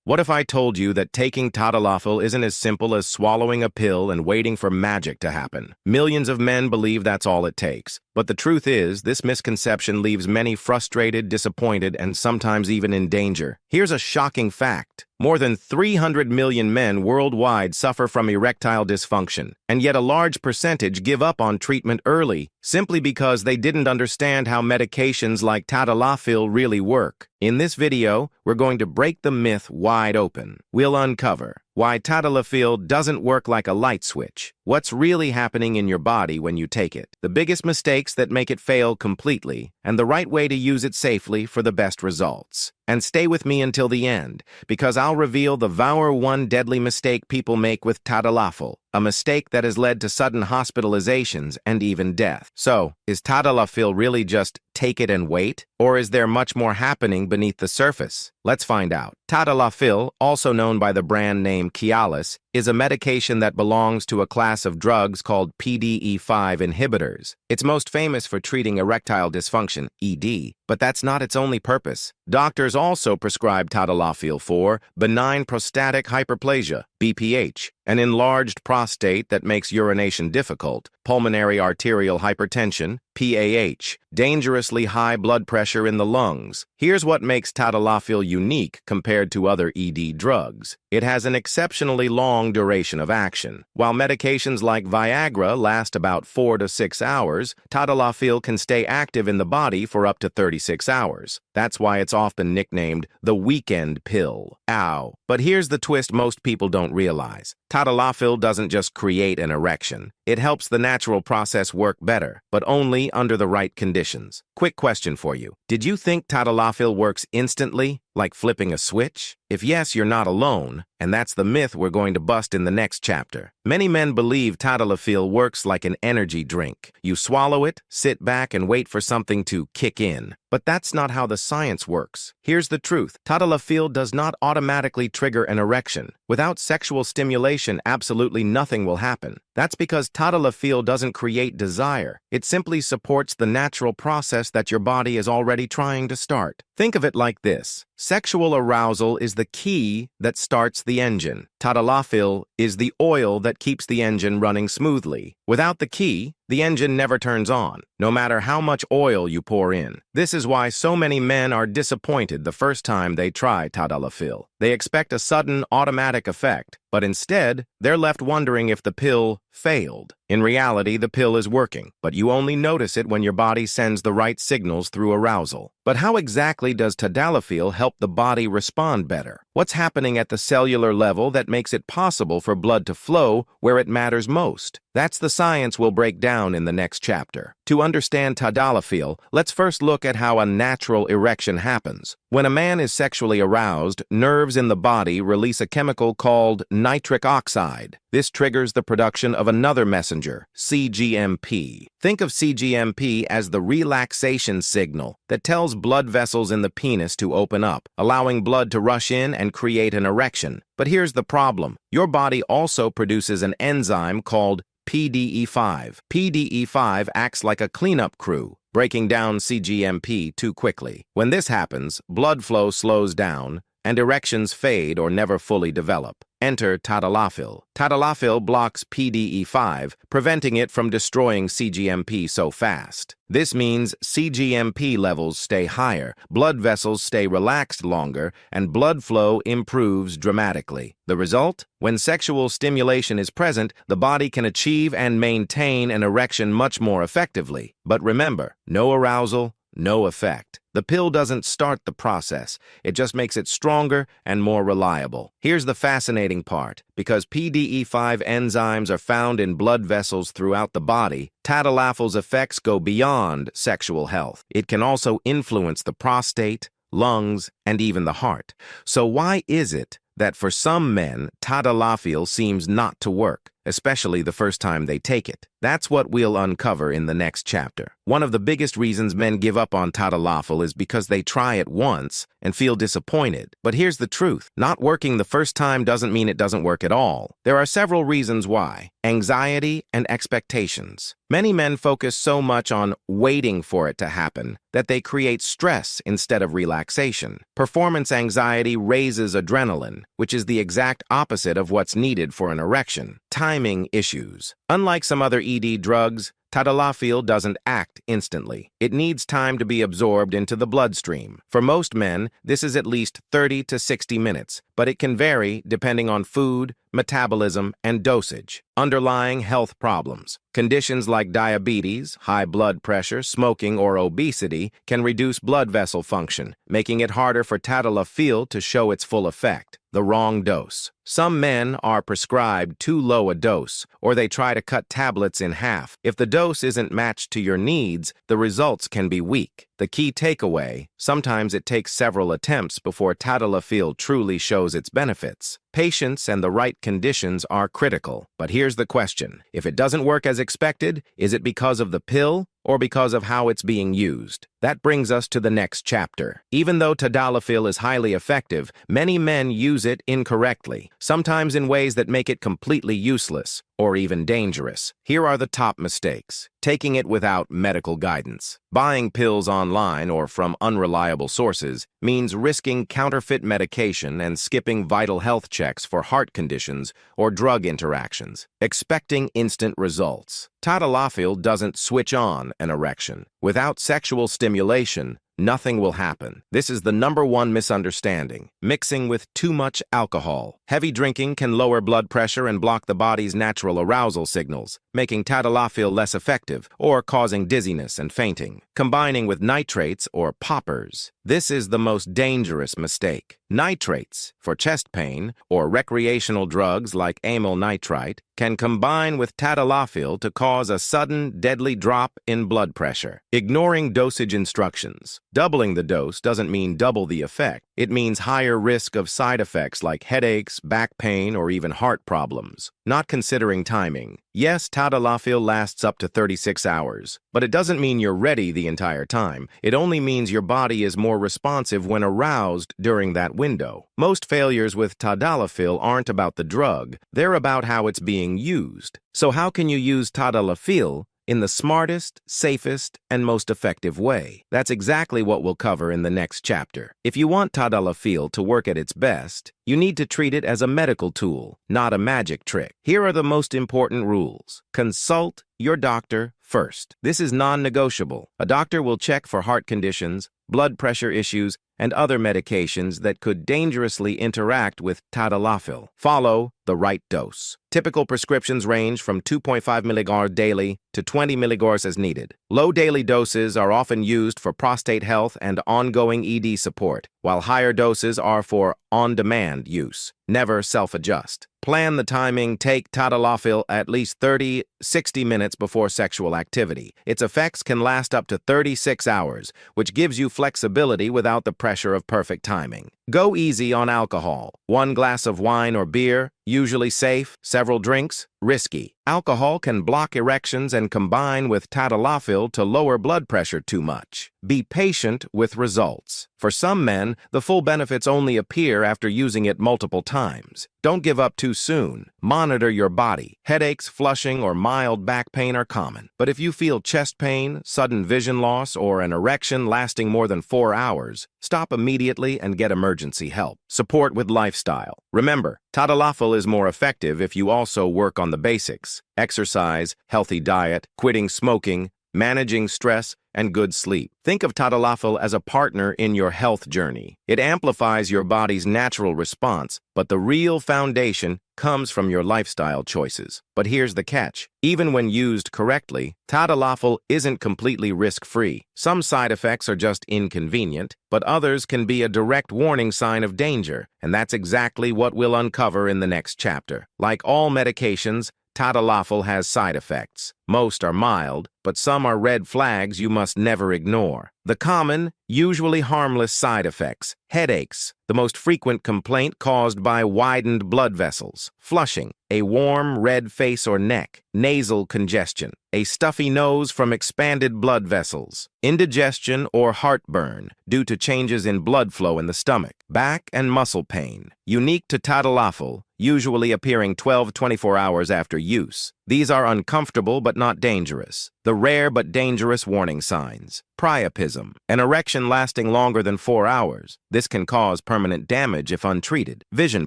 What if I told you that taking Tadalafil isn't as simple as swallowing a pill and waiting for magic to happen? Millions of men believe that's all it takes. But the truth is, this misconception leaves many frustrated, disappointed, and sometimes even in danger. Here's a shocking fact. More than 300 million men worldwide suffer from erectile dysfunction, and yet a large percentage give up on treatment early, simply because they didn't understand how medications like Tadalafil really work. In this video, we're going to break the myth wide open. We'll uncover why Tadalafil doesn't work like a light switch, what's really happening in your body when you take it, the biggest mistakes that make it fail completely, and the right way to use it safely for the best results. And stay with me until the end, because I'll reveal the one deadly mistake people make with Tadalafil, a mistake that has led to sudden hospitalizations and even death. So, is Tadalafil really just take it and wait? Or is there much more happening beneath the surface? Let's find out. Tadalafil, also known by the brand name Cialis, is a medication that belongs to a class of drugs called PDE5 inhibitors. It's most famous for treating erectile dysfunction, ED, but that's not its only purpose. Doctors also prescribe Tadalafil for benign prostatic hyperplasia, BPH, an enlarged prostate that makes urination difficult, pulmonary arterial hypertension, PAH, dangerously high blood pressure in the lungs. Here's what makes Tadalafil unique compared to other ED drugs. It has an exceptionally long duration of action. While medications like Viagra last about 4 to 6 hours, Tadalafil can stay active in the body for up to 36 hours. That's why it's often nicknamed the weekend pill. Ow. But here's the twist most people don't realize. Tadalafil doesn't just create an erection. It helps the natural process work better, but only under the right conditions. Quick question for you. Did you think Tadalafil works instantly, like flipping a switch? If yes, you're not alone, and that's the myth we're going to bust in the next chapter. Many men believe Tadalafil works like an energy drink. You swallow it, sit back, and wait for something to kick in. But that's not how the science works. Here's the truth. Tadalafil does not automatically trigger an erection. Without sexual stimulation, absolutely nothing will happen. That's because Tadalafil doesn't create desire. It simply supports the natural process that your body is already trying to start. Think of it like this. Sexual arousal is the key that starts the engine. Tadalafil is the oil that keeps the engine running smoothly. Without the key, the engine never turns on, no matter how much oil you pour in. This is why so many men are disappointed the first time they try Tadalafil. They expect a sudden, automatic effect, but instead, they're left wondering if the pill failed. In reality, the pill is working, but you only notice it when your body sends the right signals through arousal. But how exactly does Tadalafil help the body respond better? What's happening at the cellular level that makes it possible for blood to flow where it matters most? That's the science we'll break down in the next chapter. To understand Tadalafil, let's first look at how a natural erection happens. When a man is sexually aroused, nerves in the body release a chemical called nitric oxide. This triggers the production of another messenger, cGMP. Think of cGMP as the relaxation signal that tells blood vessels in the penis to open up, allowing blood to rush in and create an erection. But here's the problem. Your body also produces an enzyme called PDE5. PDE5 acts like a cleanup crew, breaking down cGMP too quickly. When this happens, blood flow slows down, and erections fade or never fully develop. Enter Tadalafil. Tadalafil blocks PDE5, preventing it from destroying cGMP so fast. This means cGMP levels stay higher, blood vessels stay relaxed longer, and blood flow improves dramatically. The result? When sexual stimulation is present, the body can achieve and maintain an erection much more effectively. But remember, no arousal, no effect. The pill doesn't start the process, it just makes it stronger and more reliable. Here's the fascinating part. Because PDE5 enzymes are found in blood vessels throughout the body, Tadalafil's effects go beyond sexual health. It can also influence the prostate, lungs, and even the heart. So why is it that for some men, Tadalafil seems not to work, especially the first time they take it? That's what we'll uncover in the next chapter. One of the biggest reasons men give up on Tadalafil is because they try it once and feel disappointed. But here's the truth. Not working the first time doesn't mean it doesn't work at all. There are several reasons why. Anxiety and expectations. Many men focus so much on waiting for it to happen that they create stress instead of relaxation. Performance anxiety raises adrenaline, which is the exact opposite of what's needed for an erection. Timing issues. Unlike some other ED drugs, Tadalafil doesn't act instantly. It needs time to be absorbed into the bloodstream. For most men, this is at least 30 to 60 minutes, but it can vary depending on food, metabolism, and dosage. Underlying health problems. Conditions like diabetes, high blood pressure, smoking, or obesity can reduce blood vessel function, making it harder for Tadalafil to show its full effect. The wrong dose. Some men are prescribed too low a dose, or they try to cut tablets in half. If the dose isn't matched to your needs, the results can be weak. The key takeaway: sometimes it takes several attempts before Tadalafil truly shows its benefits. Patience and the right conditions are critical. But here's the question. If it doesn't work as expected, is it because of the pill or because of how it's being used? That brings us to the next chapter. Even though Tadalafil is highly effective, many men use it incorrectly, sometimes in ways that make it completely useless or even dangerous. Here are the top mistakes. Taking it without medical guidance. Buying pills online or from unreliable sources means risking counterfeit medication and skipping vital health checks for heart conditions or drug interactions. Expecting instant results. Tadalafil doesn't switch on an erection. Without sexual stimulation, nothing will happen. This is the #1 misunderstanding. Mixing with too much alcohol. Heavy drinking can lower blood pressure and block the body's natural arousal signals, making Tadalafil less effective or causing dizziness and fainting. Combining with nitrates or poppers. This is the most dangerous mistake. Nitrates, for chest pain, or recreational drugs like amyl nitrite, can combine with Tadalafil to cause a sudden, deadly drop in blood pressure. Ignoring dosage instructions. Doubling the dose doesn't mean double the effect. It means higher risk of side effects like headaches, back pain, or even heart problems. Not considering timing. Yes, Tadalafil lasts up to 36 hours, but it doesn't mean you're ready the entire time. It only means your body is more responsive when aroused during that window. Most failures with Tadalafil aren't about the drug. They're about how it's being used. So how can you use Tadalafil in the smartest, safest, and most effective way? That's exactly what we'll cover in the next chapter. If you want Tadalafil to work at its best, you need to treat it as a medical tool, not a magic trick. Here are the most important rules. Consult your doctor first. This is non-negotiable. A doctor will check for heart conditions, blood pressure issues, and other medications that could dangerously interact with Tadalafil. Follow the right dose. Typical prescriptions range from 2.5 mg daily to 20 mg as needed. Low daily doses are often used for prostate health and ongoing ED support, while higher doses are for on-demand use. Never self-adjust. Plan the timing. Take Tadalafil at least 30-60 minutes before sexual activity. Its effects can last up to 36 hours, which gives you flexibility without the pressure of perfect timing. Go easy on alcohol. 1 glass of wine or beer, usually safe. Several drinks, risky. Alcohol can block erections and combine with Tadalafil to lower blood pressure too much. Be patient with results. For some men, the full benefits only appear after using it multiple times. Don't give up too soon. Monitor your body. Headaches, flushing, or mild back pain are common. But if you feel chest pain, sudden vision loss, or an erection lasting more than 4 hours, stop immediately and get emergency help. Support with lifestyle. Remember, Tadalafil is more effective if you also work on the basics: exercise, healthy diet, quitting smoking, managing stress, and good sleep. Think of Tadalafil as a partner in your health journey. It amplifies your body's natural response, but the real foundation comes from your lifestyle choices. But here's the catch. Even when used correctly, Tadalafil isn't completely risk-free. Some side effects are just inconvenient, but others can be a direct warning sign of danger, and that's exactly what we'll uncover in the next chapter. Like all medications, Tadalafil has side effects. Most are mild, but some are red flags you must never ignore. The common, usually harmless side effects: headaches, the most frequent complaint caused by widened blood vessels; flushing, a warm, red face or neck; nasal congestion, a stuffy nose from expanded blood vessels; indigestion or heartburn due to changes in blood flow in the stomach; back and muscle pain, unique to Tadalafil, usually appearing 12-24 hours after use. These are uncomfortable but not dangerous. The rare but dangerous warning signs: priapism, an erection lasting longer than 4 hours. This can cause permanent damage if untreated. Vision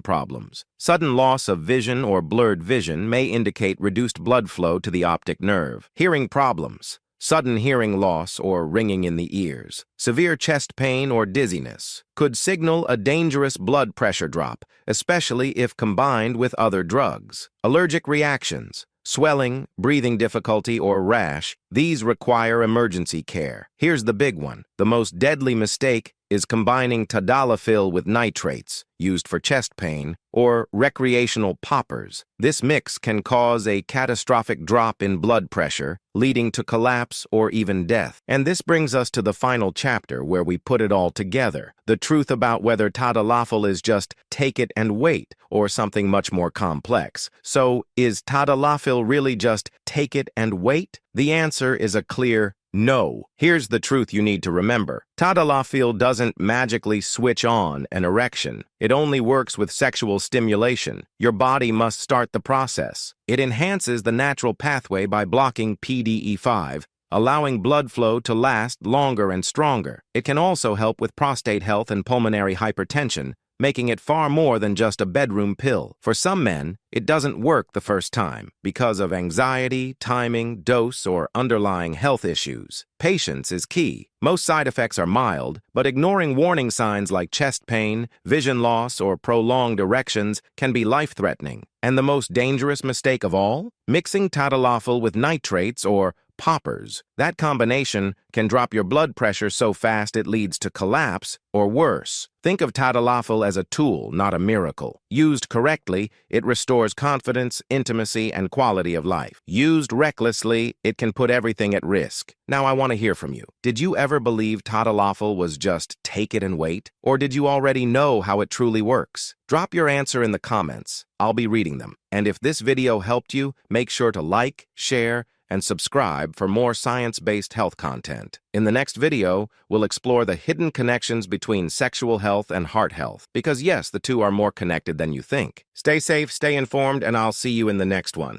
problems. Sudden loss of vision or blurred vision may indicate reduced blood flow to the optic nerve. Hearing problems. Sudden hearing loss or ringing in the ears. Severe chest pain or dizziness could signal a dangerous blood pressure drop, especially if combined with other drugs. Allergic reactions. Swelling, breathing difficulty, or rash, these require emergency care. Here's the big one. The most deadly mistake is combining Tadalafil with nitrates, used for chest pain, or recreational poppers. This mix can cause a catastrophic drop in blood pressure, leading to collapse or even death. And this brings us to the final chapter where we put it all together: the truth about whether Tadalafil is just take it and wait, or something much more complex. So, is Tadalafil really just take it and wait? The answer is a clear no. Here's the truth you need to remember. Tadalafil doesn't magically switch on an erection. It only works with sexual stimulation. Your body must start the process. It enhances the natural pathway by blocking PDE5, allowing blood flow to last longer and stronger. It can also help with prostate health and pulmonary hypertension, making it far more than just a bedroom pill. For some men, it doesn't work the first time because of anxiety, timing, dose, or underlying health issues. Patience is key. Most side effects are mild, but ignoring warning signs like chest pain, vision loss, or prolonged erections can be life-threatening. And the most dangerous mistake of all? Mixing Tadalafil with nitrates or poppers. That combination can drop your blood pressure so fast it leads to collapse or worse. Think of Tadalafil as a tool, not a miracle. Used correctly, it restores confidence, intimacy, and quality of life. Used recklessly, it can put everything at risk. Now I want to hear from you. Did you ever believe Tadalafil was just take it and wait? Or did you already know how it truly works? Drop your answer in the comments. I'll be reading them. And if this video helped you, make sure to like, share, and subscribe for more science-based health content. In the next video, we'll explore the hidden connections between sexual health and heart health, because yes, the two are more connected than you think. Stay safe, stay informed, and I'll see you in the next one.